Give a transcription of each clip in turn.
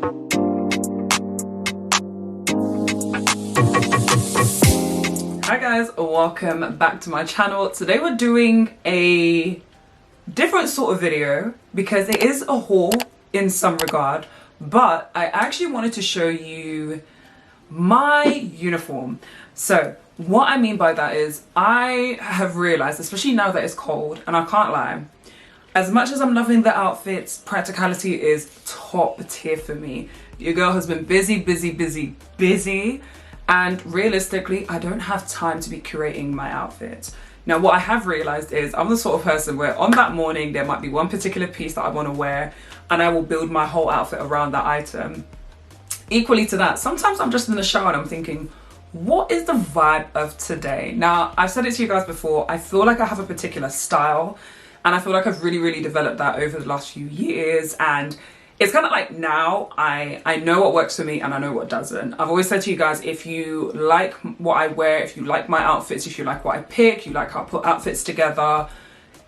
Hi guys, welcome back to my channel. Today we're doing a different sort of video because it is a haul in some regard, but I actually wanted to show you my uniform. So what I mean by that is I have realized, especially now that it's cold, and I can't lie, as much as I'm loving the outfits, practicality is top tier for me. Your girl has been busy, and realistically, I don't have time to be curating my outfits. Now, what I have realized is I'm the sort of person where on that morning, there might be one particular piece that I want to wear, and I will build my whole outfit around that item. Equally to that, sometimes I'm just in the shower and I'm thinking, what is the vibe of today? Now, I've said it to you guys before, I feel like I have a particular style, and I feel like I've really developed that over the last few years, and it's kind of like now I know what works for me and I know what doesn't. I've always said to you guys, if you like what I wear, if you like my outfits, if you like what I pick, you like how I put outfits together,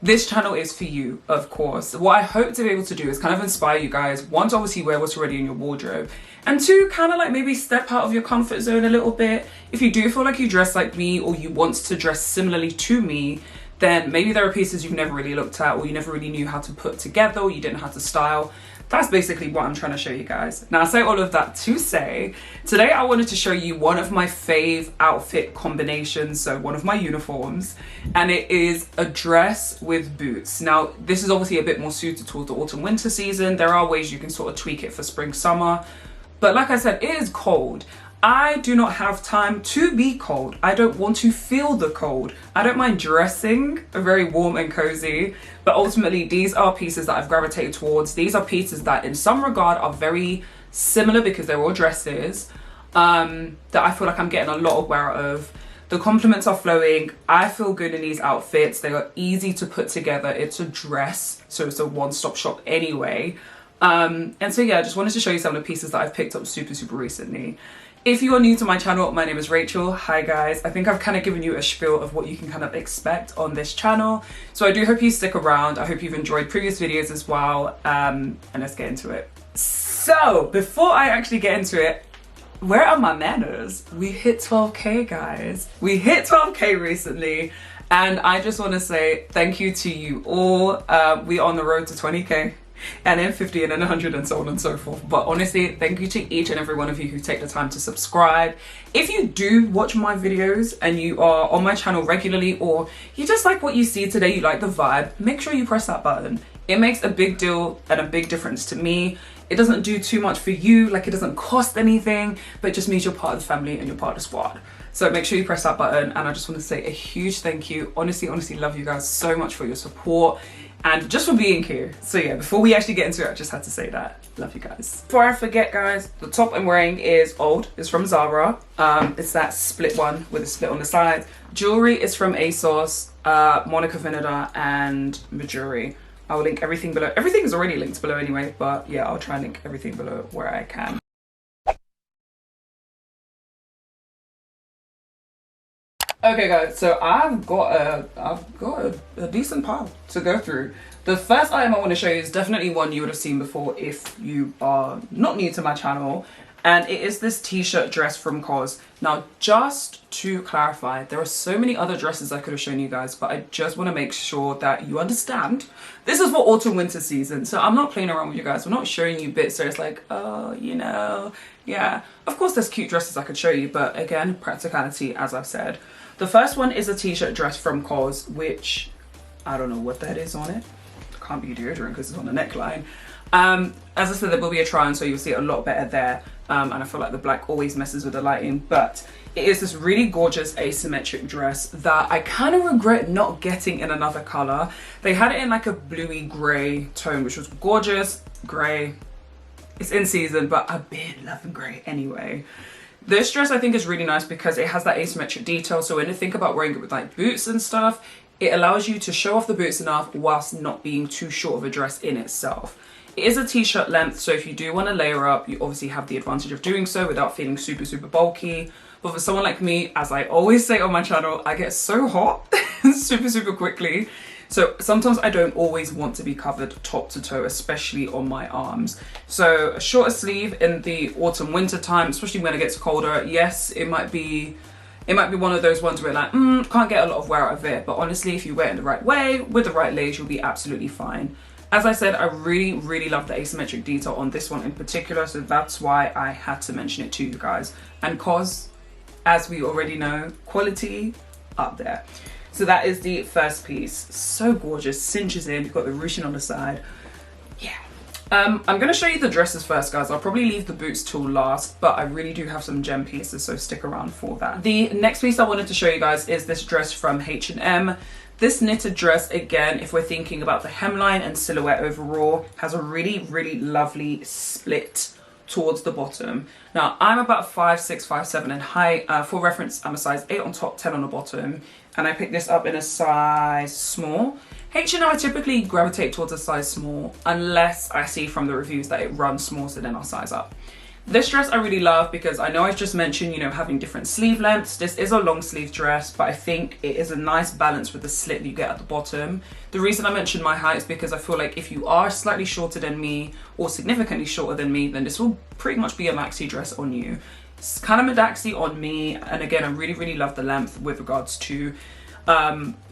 this channel is for you, of course. What I hope to be able to do is kind of inspire you guys, one, to obviously wear what's already in your wardrobe, and two, kind of like maybe step out of your comfort zone a little bit. If you do feel like you dress like me or you want to dress similarly to me, then maybe there are pieces you've never really looked at or you never really knew how to put together or you didn't know how to style. That's basically what I'm trying to show you guys. Now, I say all of that to say, today I wanted to show you one of my fave outfit combinations, so one of my uniforms, and it is a dress with boots. Now, this is obviously a bit more suited towards the autumn winter season. There are ways you can sort of tweak it for spring summer, but like I said, it is cold. I do not have time to be cold. I don't want to feel the cold. I don't mind dressing very warm and cozy, but ultimately these are pieces that I've gravitated towards. These are pieces that in some regard are very similar because they're all dresses that I feel like I'm getting a lot of wear out of. The compliments are flowing. I feel good in these outfits. They are easy to put together. It's a dress, so it's a one-stop shop anyway. And so yeah, I just wanted to show you some of the pieces that I've picked up super recently. If you are new to my channel, my name is Rachel. Hi guys. I think I've kind of given you a spiel of what you can kind of expect on this channel. So I do hope you stick around. I hope you've enjoyed previous videos as well. And let's get into it. So before I actually get into it, where are my manners? We hit 12K, guys. We hit 12K recently. And I just want to say thank you to you all. We are on the road to 20K. And then 50 and then 100 and so on and so forth. But honestly, thank you to each and every one of you who take the time to subscribe. If you do watch my videos and you are on my channel regularly, or you just like what you see today, you like the vibe, make sure you press that button. It makes a big deal and a big difference to me. It doesn't do too much for you, like it doesn't cost anything, but it just means you're part of the family and you're part of the squad. So make sure you press that button, and I just want to say a huge thank you. Honestly love you guys so much for your support and just for being here. So yeah, before we actually get into it, I just had to say that. Love you guys. Before I forget, guys, the top I'm wearing is old. It's from Zara. It's that split one with a split on the side. Jewelry is from ASOS, Monica Vinader, and Majuri. I will link everything below. Everything is already linked below anyway, but yeah, I'll try and link everything below where I can. Okay guys, so I've got a decent pile to go through. The first item I want to show you is definitely one you would have seen before if you are not new to my channel, and it is this t-shirt dress from COS. Now, just to clarify, there are so many other dresses I could have shown you guys, but I just want to make sure that you understand this is for autumn winter season, so I'm not playing around with you guys. We're not showing you bits so it's like, oh, you know, yeah, of course there's cute dresses I could show you, but again, practicality, as I've said. The first one is a t-shirt dress from COS, which I don't know what that is on it. It can't be deodorant because it's on the neckline. As I said, there will be a try on, so you'll see it a lot better there. And I feel like the black always messes with the lighting, but it is this really gorgeous asymmetric dress that I kind of regret not getting in another color. They had it in like a bluey gray tone, which was gorgeous. Gray, it's in season, but I've been loving gray anyway. This dress I think is really nice because it has that asymmetric detail, so when you think about wearing it with like boots and stuff, it allows you to show off the boots enough whilst not being too short of a dress in itself. It is a t-shirt length, so if you do want to layer up, you obviously have the advantage of doing so without feeling super bulky. But for someone like me, as I always say on my channel, I get so hot super quickly. So sometimes I don't always want to be covered top to toe, especially on my arms. So a shorter sleeve in the autumn winter time, especially when it gets colder, yes, it might be one of those ones where like, can't get a lot of wear out of it. But honestly, if you wear it in the right way, with the right lace, you'll be absolutely fine. As I said, I really love the asymmetric detail on this one in particular. So that's why I had to mention it to you guys. And COS, as we already know, quality up there. So that is the first piece. So gorgeous, cinches in, you've got the ruching on the side. Yeah. I'm gonna show you the dresses first, guys. I'll probably leave the boots till last, but I really do have some gem pieces, so stick around for that. The next piece I wanted to show you guys is this dress from H&M. This knitted dress, again, if we're thinking about the hemline and silhouette overall, has a really lovely split towards the bottom. Now, I'm about 5'6", 5'7" in height. For reference, I'm a size 8 on top, 10 on the bottom. And I picked this up in a size small. H&M, I typically gravitate towards a size small, unless I see from the reviews that it runs small, so then I'll size up. This dress I really love because I know I just mentioned, you know, having different sleeve lengths. This is a long sleeve dress, but I think it is a nice balance with the slit that you get at the bottom. The reason I mentioned my height is because I feel like if you are slightly shorter than me or significantly shorter than me, then this will pretty much be a maxi dress on you. It's kind of Madaxi on me, and again, I really love the length with regards to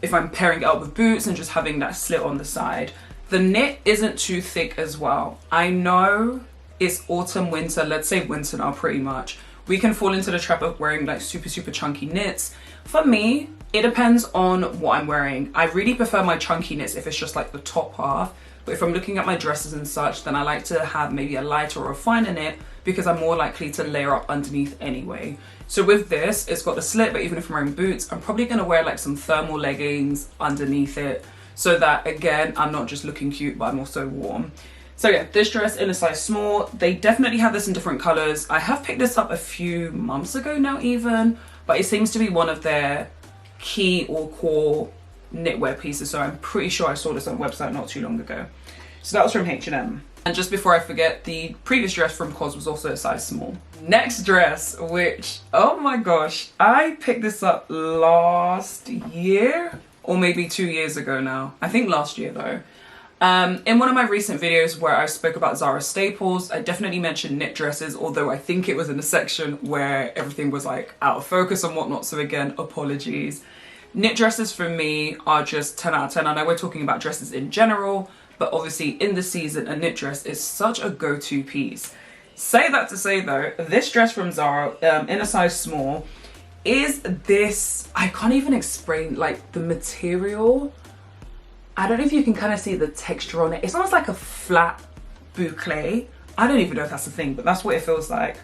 if I'm pairing it up with boots and just having that slit on the side. The knit isn't too thick as well. I know it's autumn, winter, let's say winter now pretty much. We can fall into the trap of wearing like super chunky knits. For me, it depends on what I'm wearing. I really prefer my chunky knits if it's just like the top half. But if I'm looking at my dresses and such, then I like to have maybe a lighter or a finer knit because I'm more likely to layer up underneath anyway. So with this, it's got the slit, but even if I'm wearing boots, I'm probably gonna wear like some thermal leggings underneath it so that, again, I'm not just looking cute, but I'm also warm. So yeah, this dress in a size small. They definitely have this in different colors. I have picked this up a few months ago now even, but it seems to be one of their key or core knitwear pieces. So I'm pretty sure I saw this on a website not too long ago. So that was from H&M. And just before I forget, the previous dress from COS was also a size small. Next dress, which, oh my gosh, I picked this up last year or maybe 2 years ago now. I think last year though. In one of my recent videos where I spoke about Zara Staples, I definitely mentioned knit dresses, although I think it was in a section where everything was like out of focus and whatnot. So again, apologies. Knit dresses for me are just 10 out of 10. I know we're talking about dresses in general, but obviously in the season, a knit dress is such a go-to piece. Say that to say though, this dress from Zara in a size small is this, I can't even explain like the material. I don't know if you can kind of see the texture on it. It's almost like a flat bouclé. I don't even know if that's a thing, but that's what it feels like.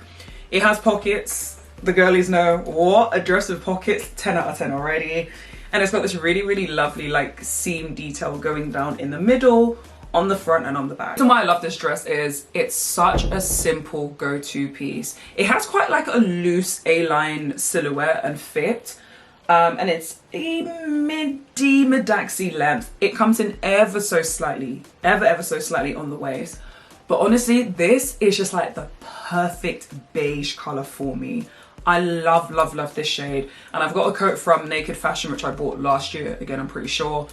It has pockets. The girlies know what a dress with pockets, 10 out of 10 already. And it's got this really lovely like seam detail going down in the middle, on the front and on the back. So why I love this dress is it's such a simple go-to piece. It has quite like a loose A-line silhouette and fit. And it's a midi Madaxi length. It comes in ever so slightly on the waist. But honestly, this is just like the perfect beige color for me. I love this shade. And I've got a coat from Naked Fashion, which I bought last year, again, I'm pretty sure,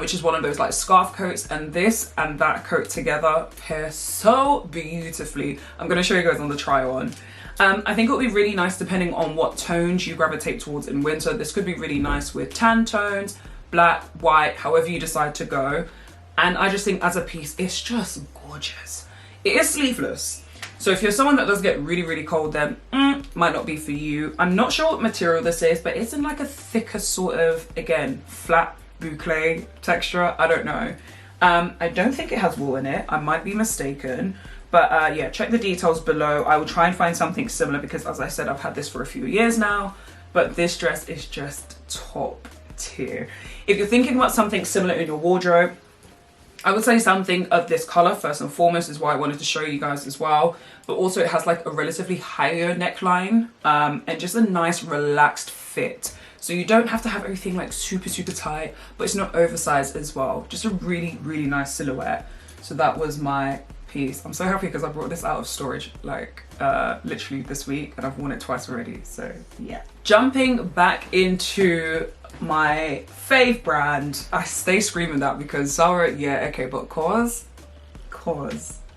which is one of those like scarf coats, and this and that coat together pair so beautifully. I'm gonna show you guys on the try on. I think it'll be really nice depending on what tones you gravitate towards in winter. This could be really nice with tan tones, black, white, however you decide to go. And I just think as a piece, it's just gorgeous. It is sleeveless. So if you're someone that does get really cold, then might not be for you. I'm not sure what material this is, but it's in like a thicker sort of, again, flat bouclé texture. I don't know. I don't think it has wool in it. I might be mistaken. But yeah, check the details below. I will try and find something similar because, as I said, I've had this for a few years now. But this dress is just top tier. If you're thinking about something similar in your wardrobe, I would say something of this color first and foremost is why I wanted to show you guys as well. But also it has like a relatively higher neckline and just a nice relaxed fit. So you don't have to have everything like super tight, but it's not oversized as well. Just a really nice silhouette. So that was my piece. I'm so happy because I brought this out of storage like literally this week and I've worn it twice already, so yeah. Jumping back into my fave brand. I stay screaming that because Zara, yeah, okay, but COS,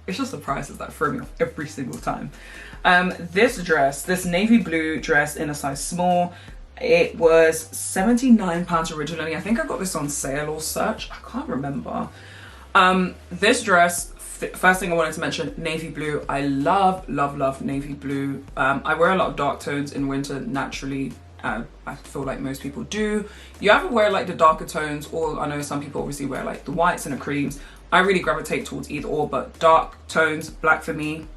it's just the prices that throw me off every single time. This dress, this navy blue dress in a size small, it was £79 originally. I think I got this on sale or such, I can't remember. This dress, first thing I wanted to mention, navy blue. I love navy blue. I wear a lot of dark tones in winter naturally. I feel like most people do. You either wear like the darker tones, or I know some people obviously wear like the whites and the creams. I really gravitate towards either or, but dark tones, black for me,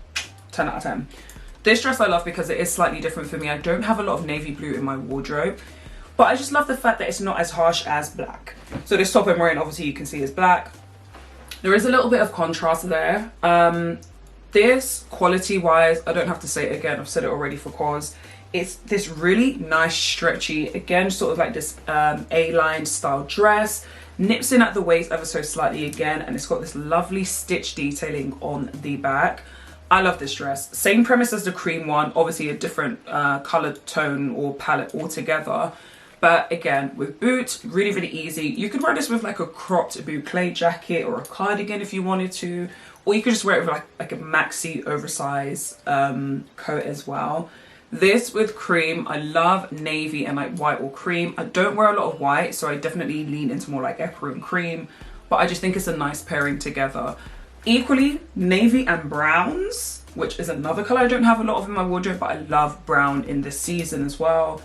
10 out of 10. This dress I love because it is slightly different for me. I don't have a lot of navy blue in my wardrobe, but I just love the fact that it's not as harsh as black. So this top I'm wearing, obviously you can see is black. There is a little bit of contrast there. This quality wise, I don't have to say it again, I've said it already for COS. It's this really nice stretchy, again sort of like this A-line style dress, nips in at the waist ever so slightly again, and it's got this lovely stitch detailing on the back. I love this dress. Same premise as the cream one, obviously a different colored tone or palette altogether. But again, with boots, really easy. You could wear this with like a cropped bouclé jacket or a cardigan if you wanted to, or you could just wear it with like a maxi oversized coat as well. This with cream, I love navy and like white or cream. I don't wear a lot of white, so I definitely lean into more like echru and cream, but I just think it's a nice pairing together. Equally, navy and browns, which is another color I don't have a lot of in my wardrobe, but I love brown in this season as well.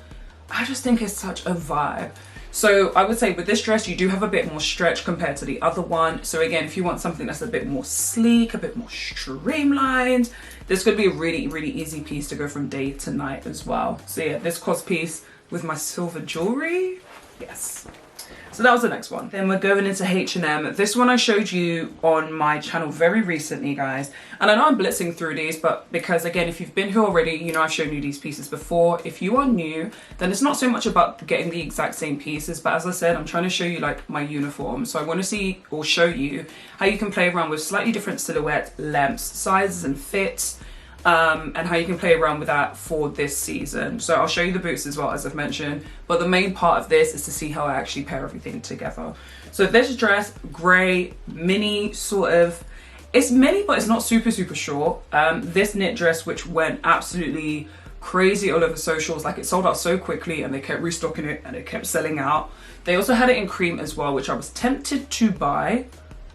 I just think it's such a vibe. So I would say with this dress, you do have a bit more stretch compared to the other one. So again, if you want something that's a bit more sleek, a bit more streamlined, this could be a really easy piece to go from day to night as well. So yeah, this COS piece with my silver jewelry, yes. So that was the next one. Then we're going into H&M. This one I showed you on my channel very recently, guys. And I know I'm blitzing through these, but because again, if you've been here already, you know I've shown you these pieces before. If you are new, then it's not so much about getting the exact same pieces, but as I said, I'm trying to show you like my uniform. So I want to see or show you how you can play around with slightly different silhouettes, lengths, sizes and fits. And how you can play around with that for this season. So I'll show you the boots as well, as I've mentioned, but the main part of this is to see how I actually pair everything together. So this dress, grey, mini sort of, it's mini but it's not super short. This knit dress, which went absolutely crazy all over socials, like it sold out so quickly and they kept restocking it and it kept selling out. They also had it in cream as well, which I was tempted to buy.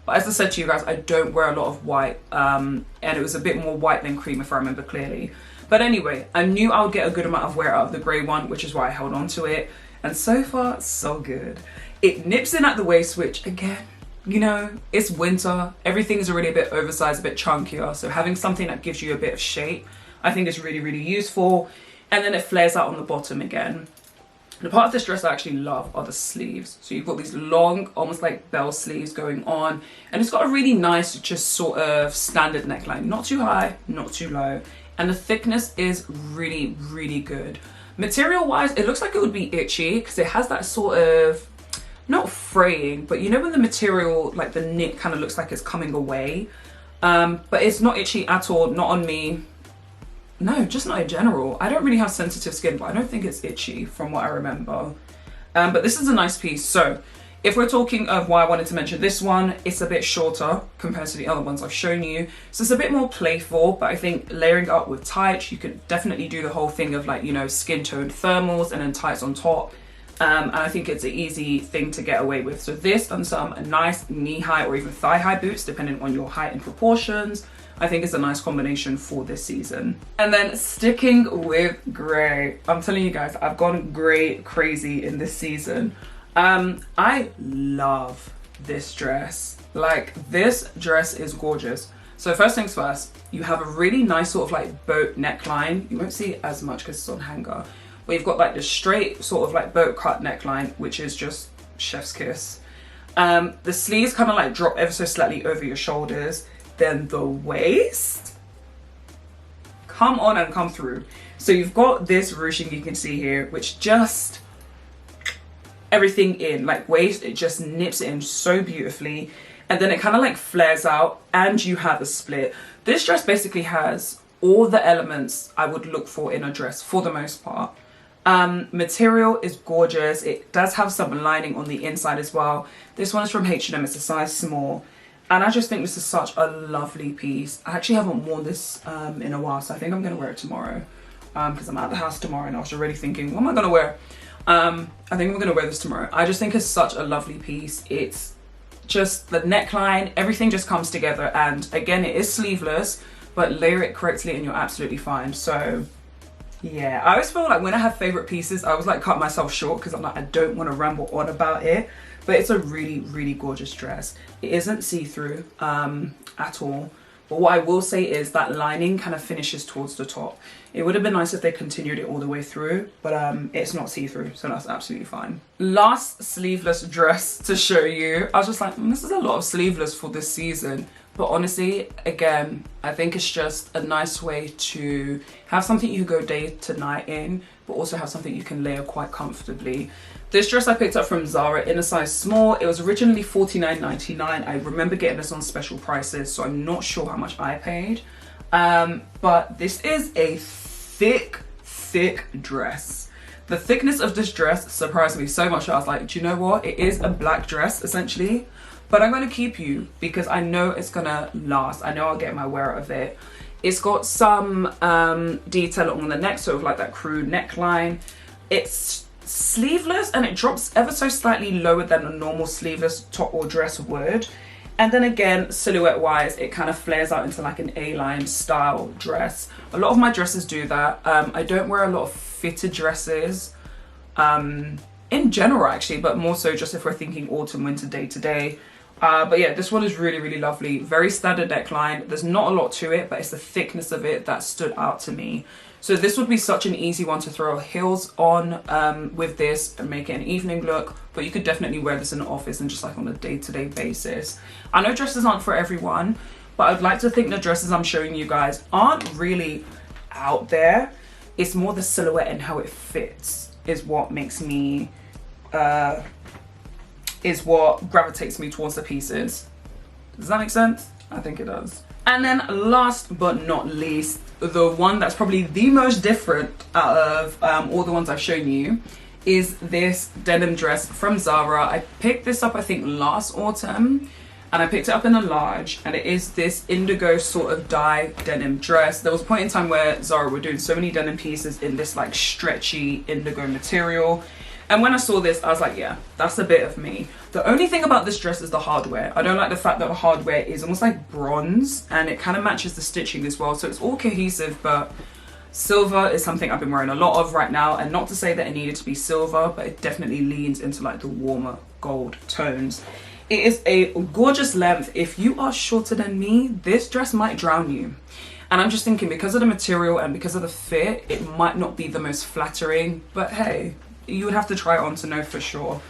But as I said to you guys, I don't wear a lot of white, and it was a bit more white than cream if I remember clearly. But anyway, I knew I would get a good amount of wear out of the grey one, which is why I held on to it. And so far, so good. It nips in at the waist, which again, you know, it's winter. Everything is already a bit oversized, a bit chunkier. So having something that gives you a bit of shape, I think is really useful. And then it flares out on the bottom again. The part of this dress I actually love are the sleeves. So you've got these long, almost like bell sleeves going on, and it's got a really nice, just sort of standard neckline. Not too high, not too low. And the thickness is really good. Material wise, it looks like it would be itchy because it has that sort of, not fraying, but you know when the material, like the knit kind of looks like it's coming away. But it's not itchy at all, not on me. No, just not in general. I don't really have sensitive skin, but I don't think it's itchy from what I remember. But this is a nice piece. So if we're talking of why I wanted to mention this one, it's a bit shorter compared to the other ones I've shown you. So it's a bit more playful, but I think layering up with tights, you could definitely do the whole thing of like, you know, skin toned thermals and then tights on top. And I think it's an easy thing to get away with. So this and some nice knee high or even thigh high boots, depending on your height and proportions, I think is a nice combination for this season. And then sticking with grey, I'm telling you guys, I've gone grey crazy in this season. I love this dress. Like, this dress is gorgeous. So first things first, you have a really nice sort of like boat neckline. You won't see it as much because it's on hanger. But you've got like the straight sort of like boat cut neckline, which is just chef's kiss. The sleeves kind of like drop ever so slightly over your shoulders. Then the waist, come on and come through. So you've got this ruching you can see here, which just everything in, like waist, it just nips it in so beautifully. And then it kind of like flares out and you have a split. This dress basically has all the elements I would look for in a dress for the most part. Material is gorgeous. It does have some lining on the inside as well. This one is from H&M. It's a size small, and I just think this is such a lovely piece. I actually haven't worn this in a while, so I think I'm gonna wear it tomorrow, because I'm at the house tomorrow and I was already thinking, what am I gonna wear? I think I'm gonna wear this tomorrow. I just think it's such a lovely piece. It's just the neckline, everything just comes together, and again, it is sleeveless, but layer it correctly and you're absolutely fine. So yeah, I always feel like when I have favorite pieces, I always like cut myself short because I'm like, I don't want to ramble on about it. But it's a really, really gorgeous dress. It isn't see-through at all. But what I will say is that lining kind of finishes towards the top. It would have been nice if they continued it all the way through, but it's not see-through, so that's absolutely fine. Last sleeveless dress to show you. I was just like, this is a lot of sleeveless for this season. But honestly, again, I think it's just a nice way to have something you can go day to night in, but also have something you can layer quite comfortably. This dress I picked up from Zara in a size small. It was originally $49.99. I remember getting this on special prices, so I'm not sure how much I paid. But this is a thick dress. The thickness of this dress surprised me so much. I was like, do you know what? It is a black dress, essentially. But I'm going to keep you because I know it's going to last. I know I'll get my wear out of it. It's got some detail along the neck, sort of like that crude neckline. It's sleeveless and it drops ever so slightly lower than a normal sleeveless top or dress would. And then again, silhouette wise, it kind of flares out into like an A-line style dress. A lot of my dresses do that. I don't wear a lot of fitted dresses in general actually, but more so just if we're thinking autumn, winter, day to day. But yeah, this one is really, really lovely. Very standard neckline. There's not a lot to it, but it's the thickness of it that stood out to me. So this would be such an easy one to throw heels on with this and make it an evening look. But you could definitely wear this in the office and just like on a day-to-day basis. I know dresses aren't for everyone, but I'd like to think the dresses I'm showing you guys aren't really out there. It's more the silhouette and how it fits is what makes me is what gravitates me towards the pieces. Does that make sense? I think it does. And then last but not least, the one that's probably the most different out of all the ones I've shown you is this denim dress from Zara. I picked this up I think last autumn, and I picked it up in a large, and it is this indigo sort of dye denim dress. There was a point in time where Zara were doing so many denim pieces in this like stretchy indigo material. And when I saw this, I was like, yeah, that's a bit of me. The only thing about this dress is the hardware. I don't like the fact that the hardware is almost like bronze, and it kind of matches the stitching as well. So it's all cohesive, but silver is something I've been wearing a lot of right now. And not to say that it needed to be silver, but it definitely leans into like the warmer gold tones. It is a gorgeous length. If you are shorter than me, this dress might drown you. And I'm just thinking, because of the material and because of the fit, it might not be the most flattering, but hey, you would have to try it on to know for sure.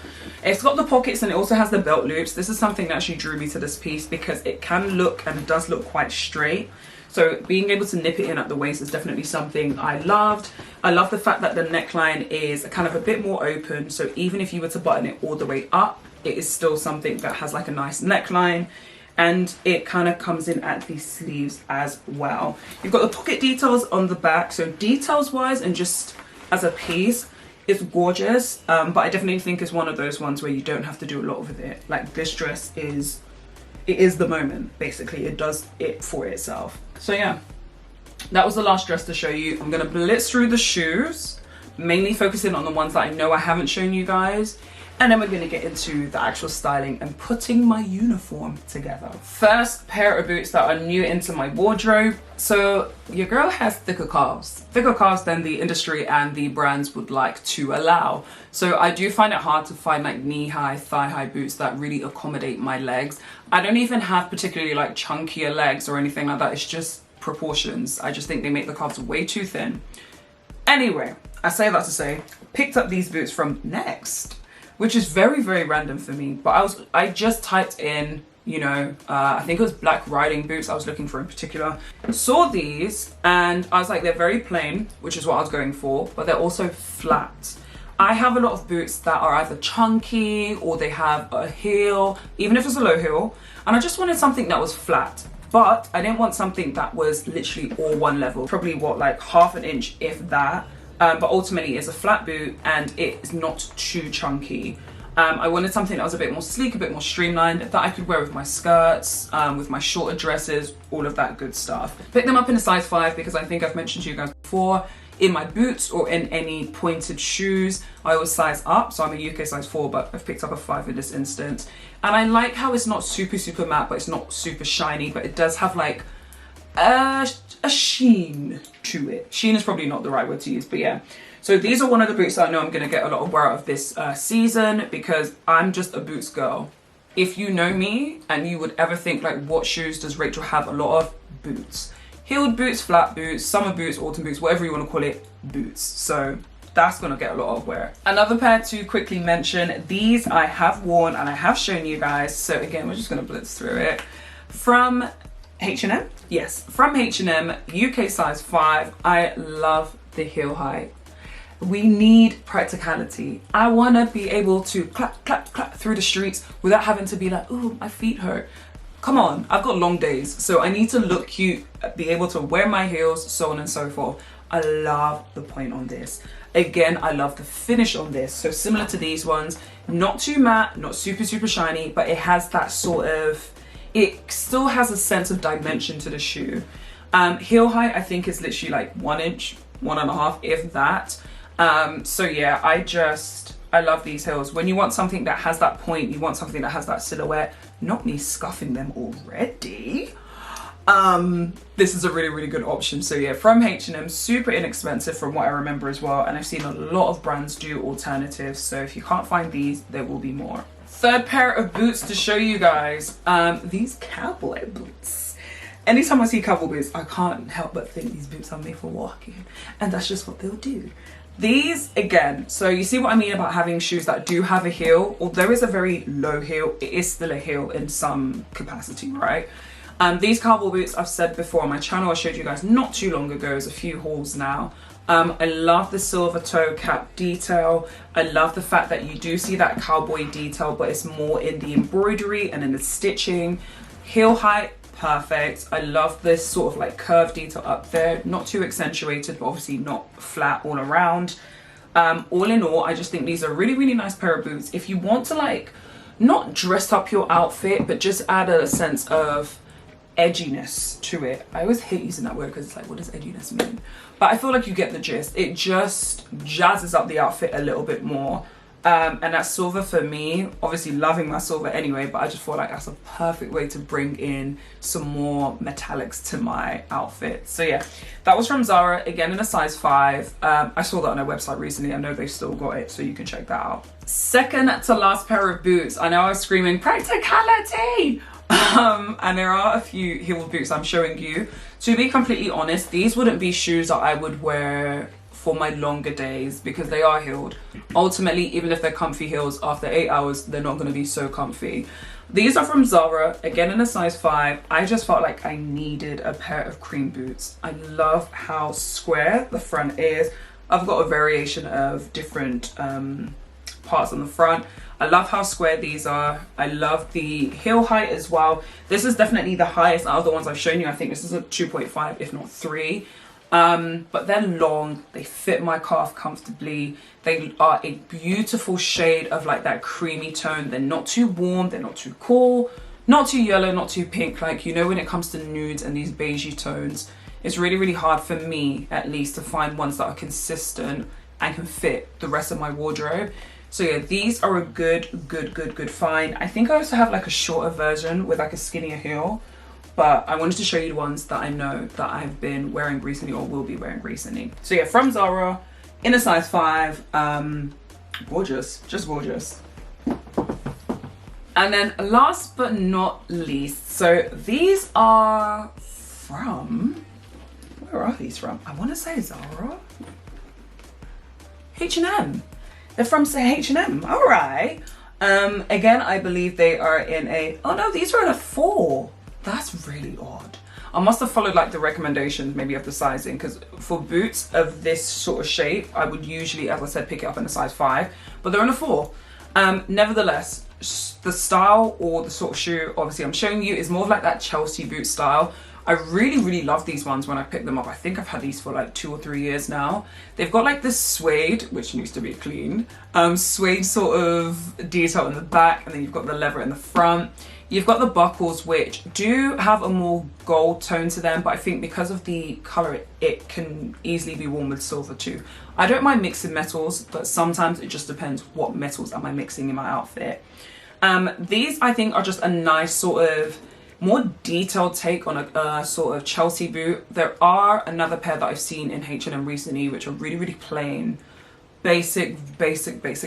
It's got the pockets and it also has the belt loops. This is something that actually drew me to this piece because it can look and does look quite straight. So being able to nip it in at the waist is definitely something I loved. I love the fact that the neckline is kind of a bit more open. So even if you were to button it all the way up, it is still something that has like a nice neckline. And it kind of comes in at the sleeves as well. You've got the pocket details on the back. So details wise and just as a piece, it's gorgeous, but I definitely think it's one of those ones where you don't have to do a lot with it. Like this dress is, it is the moment, basically. It does it for itself. So yeah, that was the last dress to show you. I'm gonna blitz through the shoes, mainly focusing on the ones that I know I haven't shown you guys. And then we're gonna get into the actual styling and putting my uniform together. First pair of boots that are new into my wardrobe. So your girl has thicker calves than the industry and the brands would like to allow. So I do find it hard to find like knee-high, thigh-high boots that really accommodate my legs. I don't even have particularly like chunkier legs or anything like that. It's just proportions. I just think they make the calves way too thin. Anyway, I say that to say, picked up these boots from Next, which is very, very random for me. But I just typed in, you know, I think it was black riding boots I was looking for in particular. Saw these and I was like, they're very plain, which is what I was going for, but they're also flat. I have a lot of boots that are either chunky or they have a heel, even if it's a low heel. And I just wanted something that was flat. But I didn't want something that was literally all one level. Probably what, like half an inch, if that, but ultimately it's a flat boot and it's not too chunky. I wanted something that was a bit more sleek, a bit more streamlined, that I could wear with my skirts, with my shorter dresses, all of that good stuff. Picked them up in a size 5 because I think I've mentioned to you guys before, in my boots or in any pointed shoes, I always size up. So I'm a UK size 4, but I've picked up a 5 in this instance. And I like how it's not super matte, but it's not super shiny, but it does have like a sheen to it. Sheen is probably not the right word to use, but yeah. So these are one of the boots that I know I'm gonna get a lot of wear out of this season, because I'm just a boots girl. If you know me and you would ever think like, what shoes does Racheal have a lot of? Boots. Heeled boots, flat boots, summer boots, autumn boots, whatever you want to call it, boots. So that's gonna get a lot of wear. Another pair to quickly mention, these I have worn and I have shown you guys. So again, we're just gonna blitz through it. From H&M? Yes, from H&M, UK size 5. I love the heel height. We need practicality. I want to be able to clap, clap, clap through the streets without having to be like, ooh, my feet hurt. Come on, I've got long days, so I need to look cute, be able to wear my heels, so on and so forth. I love the point on this. Again, I love the finish on this. So similar to these ones, not too matte, not super shiny, but it has that sort of, it still has a sense of dimension to the shoe. Heel height, I think, is literally like 1 inch, 1.5, if that. So yeah, I love these heels. When you want something that has that point, you want something that has that silhouette, not me scuffing them already. This is a really good option. So yeah, from H&M, super inexpensive from what I remember as well. And I've seen a lot of brands do alternatives. So if you can't find these, there will be more. Third pair of boots to show you guys, these cowboy boots. Anytime I see cowboy boots, I can't help but think these boots are made for walking, and that's just what they'll do. These, again, so you see what I mean about having shoes that do have a heel, or there is a very low heel, it is still a heel in some capacity, right? These cowboy boots, I've said before on my channel, I showed you guys not too long ago, there's a few hauls now. I love the silver toe cap detail. I love the fact that you do see that cowboy detail, but it's more in the embroidery and in the stitching. Heel height, perfect. I love this sort of like curved detail up there, not too accentuated, but obviously not flat all around. All in all, I just think these are really nice pair of boots. If you want to like, not dress up your outfit, but just add a sense of edginess to it. I always hate using that word because it's like, what does edginess mean? But I feel like you get the gist. It just jazzes up the outfit a little bit more. And that silver for me, obviously loving my silver anyway, but I just feel like that's a perfect way to bring in some more metallics to my outfit. So yeah, that was from Zara, again in a size 5. I saw that on their website recently. I know they've still got it, so you can check that out. Second to last pair of boots. I know I was screaming practicality. And there are a few heel boots I'm showing you. To be completely honest, these wouldn't be shoes that I would wear for my longer days because they are heeled. Ultimately, even if they're comfy heels, after 8 hours, they're not going to be so comfy. These are from Zara, again in a size 5. I just felt like I needed a pair of cream boots. I love how square the front is. I've got a variation of different parts on the front. I love how square these are. I love the heel height as well. This is definitely the highest out of the ones I've shown you. I think this is a 2.5, if not 3. But they're long, they fit my calf comfortably. They are a beautiful shade of like that creamy tone. They're not too warm, they're not too cool, not too yellow, not too pink. Like, you know, when it comes to nudes and these beigey tones, it's really hard for me, at least, to find ones that are consistent and can fit the rest of my wardrobe. So yeah, these are a good find. I think I also have like a shorter version with like a skinnier heel, but I wanted to show you the ones that I know that I've been wearing recently or will be wearing recently. So yeah, from Zara, in a size 5, gorgeous, just gorgeous. And then last but not least, so these are from, where are these from? I want to say Zara. H&M. They're from, say, H&M. All right. Again, I believe they are in a, oh no, these are in a 4. That's really odd. I must have followed like the recommendations maybe of the sizing, because for boots of this sort of shape, I would usually, as I said, pick it up in a size 5, but they're in a 4. Nevertheless, the style or the sort of shoe obviously I'm showing you is more of like that Chelsea boot style. I really love these ones when I pick them up. I think I've had these for like 2 or 3 years now. They've got like this suede, which needs to be cleaned, suede sort of detail in the back, and then you've got the leather in the front. You've got the buckles, which do have a more gold tone to them, but I think because of the color, it can easily be worn with silver too. I don't mind mixing metals, but sometimes it just depends what metals am I mixing in my outfit. These I think are just a nice sort of more detailed take on a sort of Chelsea boot. There are another pair that I've seen in H&M recently, which are really plain, basic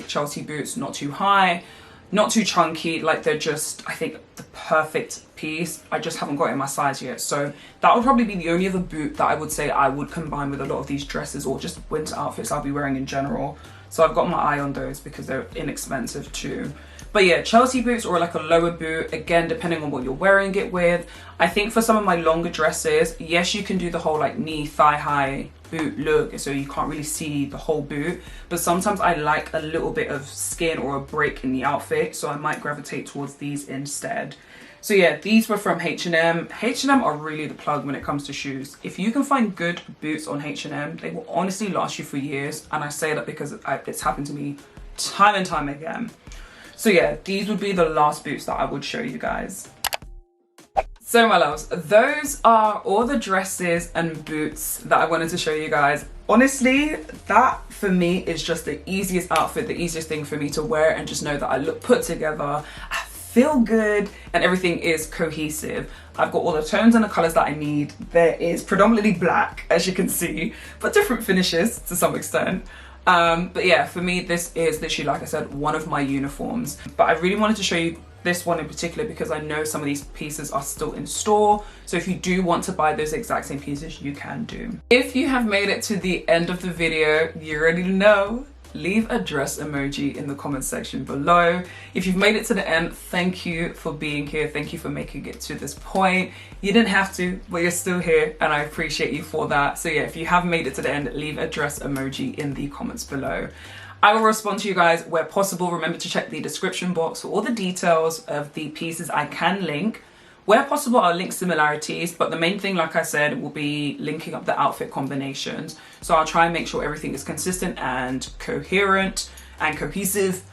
Chelsea boots, not too high, not too chunky, like they're just, I think, the perfect piece. I just haven't got it in my size yet, so that would probably be the only other boot that I would say I would combine with a lot of these dresses or just winter outfits I'll be wearing in general. So I've got my eye on those because they're inexpensive too. But yeah, Chelsea boots or like a lower boot, again, depending on what you're wearing it with. I think for some of my longer dresses, yes, you can do the whole like knee, thigh high boot look, so you can't really see the whole boot. But sometimes I like a little bit of skin or a break in the outfit, so I might gravitate towards these instead. So yeah, these were from H&M. H&M are really the plug when it comes to shoes. If you can find good boots on H&M, they will honestly last you for years. And I say that because it's happened to me time and time again. So yeah, these would be the last boots that I would show you guys. So my loves, those are all the dresses and boots that I wanted to show you guys. Honestly, that for me is just the easiest outfit, the easiest thing for me to wear and just know that I look put together, I feel good, and everything is cohesive. I've got all the tones and the colors that I need. There is predominantly black, as you can see, but different finishes to some extent. But yeah, for me, this is literally, like I said, one of my uniforms. But I really wanted to show you this one in particular because I know some of these pieces are still in store. So if you do want to buy those exact same pieces, you can do. If you have made it to the end of the video, you already know, leave a dress emoji in the comment section below. If you've made it to the end, thank you for being here. Thank you for making it to this point. You didn't have to, but you're still here and I appreciate you for that. So yeah, if you have made it to the end, leave a dress emoji in the comments below. I will respond to you guys where possible. Remember to check the description box for all the details of the pieces I can link. Where possible, I'll link similarities, but the main thing, like I said, will be linking up the outfit combinations. So I'll try and make sure everything is consistent and coherent and cohesive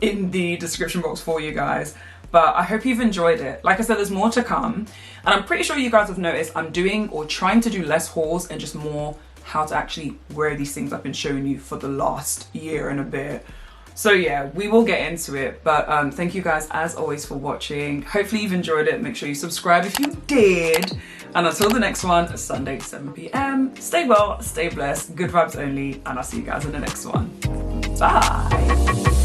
in the description box for you guys. But I hope you've enjoyed it. Like I said, there's more to come. And I'm pretty sure you guys have noticed I'm doing or trying to do less hauls and just more how to actually wear these things I've been showing you for the last year and a bit. So yeah, we will get into it, but thank you guys as always for watching. Hopefully you've enjoyed it. Make sure you subscribe if you did. And until the next one, Sunday 7 p.m. Stay well, stay blessed, good vibes only, and I'll see you guys in the next one. Bye.